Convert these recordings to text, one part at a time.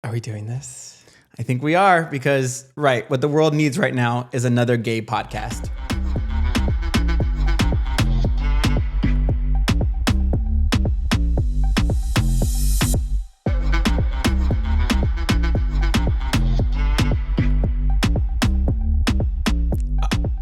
Are we doing this? I think we are because, right, what the world needs right now is another gay podcast.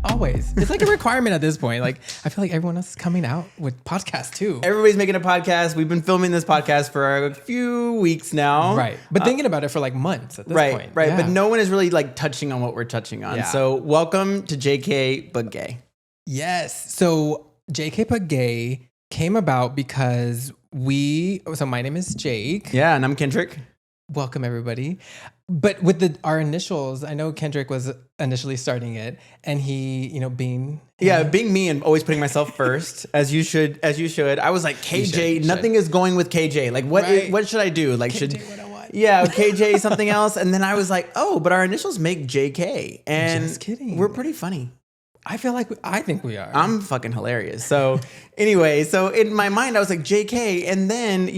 Always. It's like a requirement at this point. Like, I feel like everyone else is coming out with podcasts too. Everybody's making a podcast. We've been filming this podcast for a few weeks now. Right. But thinking about it for like months at this point. Right. Yeah. But no one is really like touching on what we're touching on. Yeah. So welcome to JK But Gay. Yes. So JK But Gay came about because so my name is Jake. Yeah, and I'm Kendrick. Welcome everybody. But with our initials, I know Kendrick was initially starting it, and he, being me and always putting myself first, as you should. I was like, KJ, You should. nothing is going with KJ. Like, what should I do? Like, KJ 101. Yeah, KJ something else. And then I was like, oh, but our initials make JK, and Just kidding. we're pretty funny. I think we are. I'm fucking hilarious. So anyway, so in my mind, I was like JK. And then,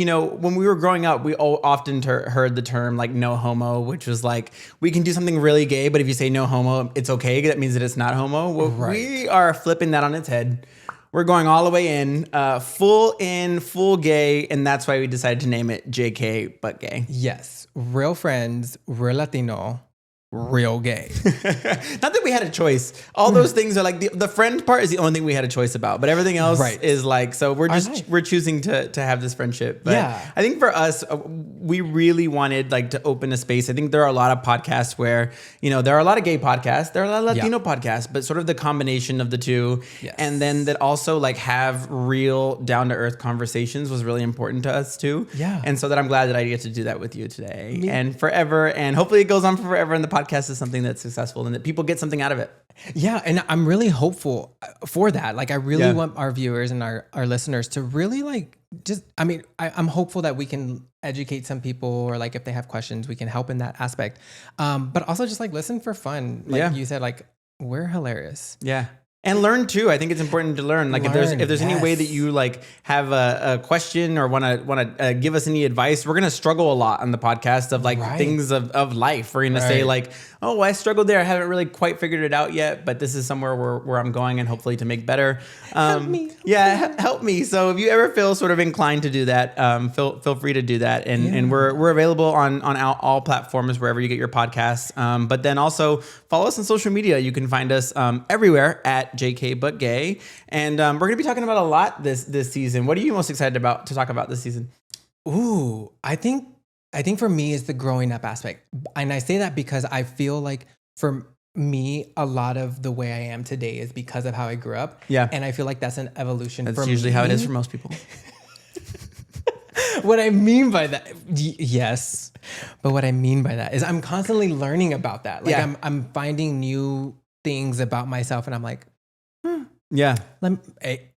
when we were growing up, we often heard the term like no homo, which was like, we can do something really gay, but if you say no homo, it's okay. That means that it's not homo. Well, Right. We are flipping that on its head. We're going all the way in, full gay. And that's why we decided to name it JK But Gay. Yes. Real friends, real Latino, real gay. Not that we had a choice. All those things are like the friend part is the only thing we had a choice about, but everything else Right. is like, so we're life. we're choosing to have this friendship. But Yeah. I think for us, we really wanted like to open a space. I think there are a lot of podcasts where, there are a lot of gay podcasts, there are a lot of Latino podcasts, but sort of the combination of the two. Yes. And then that also like have real down to earth conversations was really important to us too. Yeah. And so that I'm glad that I get to do that with you today and forever. And hopefully it goes on for forever. And the podcast is something that's successful and that people get something out of it. Yeah, and I'm really hopeful for that. Like, I really Yeah. want our viewers and our listeners to really like I'm hopeful that we can educate some people, or like if they have questions, we can help in that aspect. But also just like listen for fun. Like you said, like we're hilarious. Yeah. And learn too. I think it's important to learn. Like if there's any way that yes. you like have a question or want to give us any advice, we're gonna struggle a lot on the podcast of like Right. things of life. We're gonna say Right. like, oh, I struggled there. I haven't really quite figured it out yet, but this is somewhere where I'm going and hopefully to make better. Help me. Help me. So if you ever feel sort of inclined to do that, feel free to do that. And we're available on all platforms wherever you get your podcasts. But then also follow us on social media. You can find us everywhere at JK But Gay. And we're going to be talking about a lot this season. What are you most excited about to talk about this season? Ooh, I think for me is the growing up aspect. And I say that because I feel like for me, a lot of the way I am today is because of how I grew up. Yeah. And I feel like that's an evolution. That's for usually how it is me. for most people. What I mean by that, yes. But what I mean by that is I'm constantly learning about that. Like Yeah. I'm finding new things about myself, and I'm like, Yeah.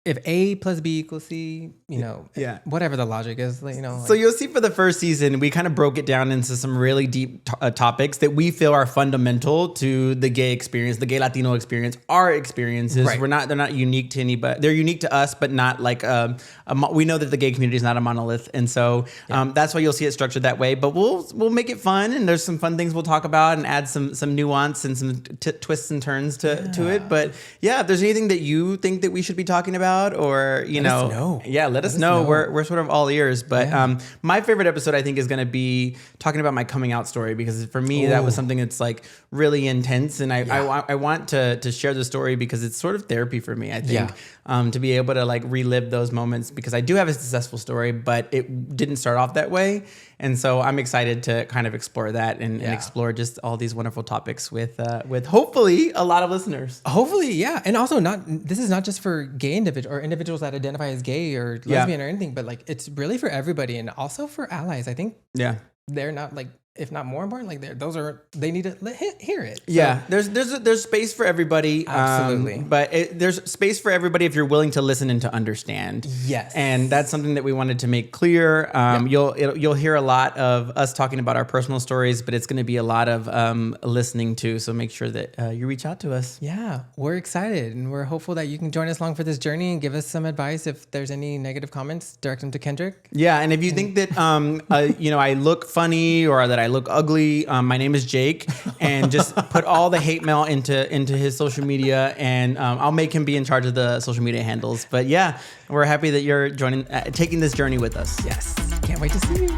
if A plus B equals C, Yeah. whatever the logic is, like. So you'll see for the first season, we kind of broke it down into some really deep topics that we feel are fundamental to the gay experience, the gay Latino experience, our experiences. Right. They're not unique to anybody. They're unique to us, but not like, we know that the gay community is not a monolith. And so that's why you'll see it structured that way, but we'll make it fun. And there's some fun things we'll talk about and add some nuance and some twists and turns to it. But yeah, if there's anything that you think that we should be talking about, or let us know. Yeah, let us know. We're sort of all ears. But my favorite episode, I think, is going to be talking about my coming out story, because for me that was something that's like really intense, and I want to share the story because it's sort of therapy for me. I think to be able to like relive those moments, because I do have a successful story, but it didn't start off that way. And so I'm excited to kind of explore that and explore just all these wonderful topics with hopefully a lot of listeners. Hopefully, yeah. And also this is not just for gay individuals or individuals that identify as gay or lesbian or anything, but like it's really for everybody, and also for allies. I think they're not like, if not more important, like they need to hear it. Yeah, there's space for everybody. Absolutely. But there's space for everybody if you're willing to listen and to understand. Yes. And that's something that we wanted to make clear. You'll hear a lot of us talking about our personal stories, but it's going to be a lot of listening too. So make sure that you reach out to us. Yeah, we're excited, and we're hopeful that you can join us along for this journey and give us some advice. If there's any negative comments, direct them to Kendrick. Yeah, and if you think that I look funny or that I I look ugly. My name is Jake, and just put all the hate mail into his social media, and I'll make him be in charge of the social media handles. But yeah, we're happy that you're taking this journey with us. Yes, can't wait to see you.